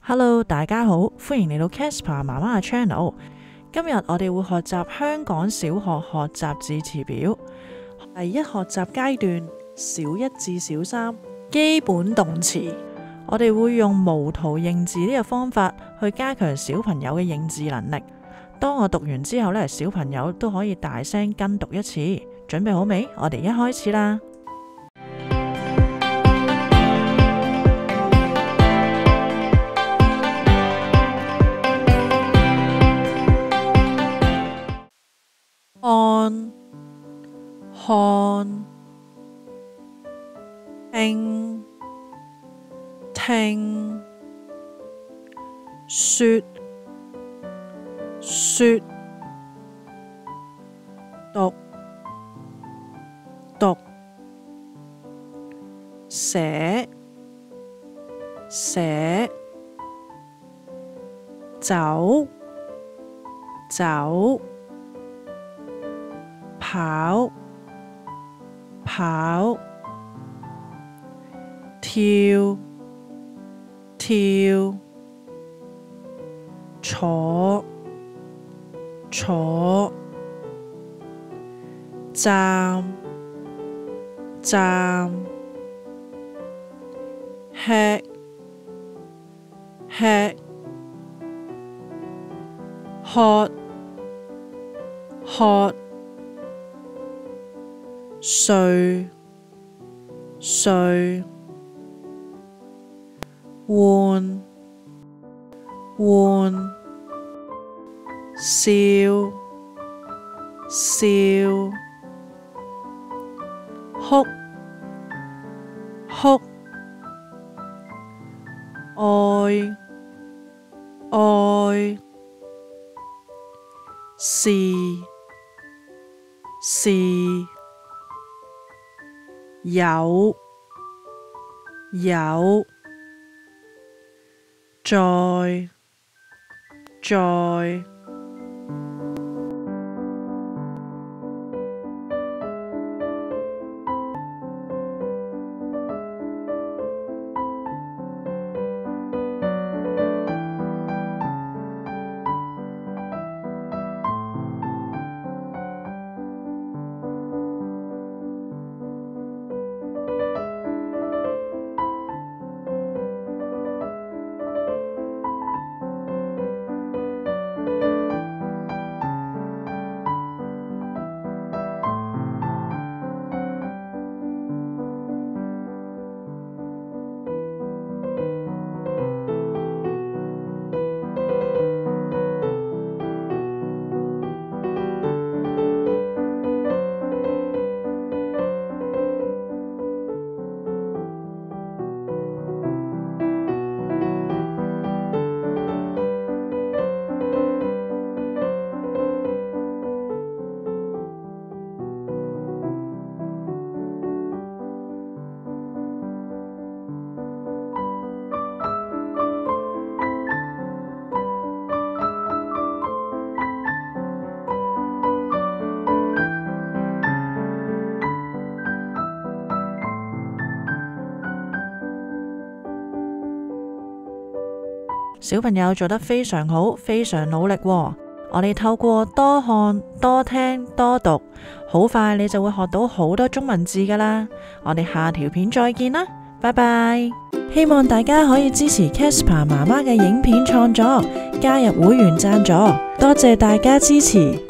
Hello， 大家好，歡迎嚟到 Casper 媽媽嘅 channel。今日我哋會學習香港小學學習字詞表第一學習階段小一至小三基本動詞。我哋會用無圖認字呢個方法去加強小朋友嘅認字能力。當我讀完之後呢，小朋友都可以大聲跟讀一次。準備好未？我哋一開始啦。看、聽、說、讀、寫、走、跑、跳、坐、站、吃、喝、睡、換、笑、哭、愛、是、有、在。小朋友做得非常好，非常努力喎。我哋透過多看、多聽、多讀，好快你就會學到好多中文字㗎喇。我哋下條片再見啦，拜拜。希望大家可以支持 Casper 媽媽嘅影片創作，加入會員贊助，多謝大家支持。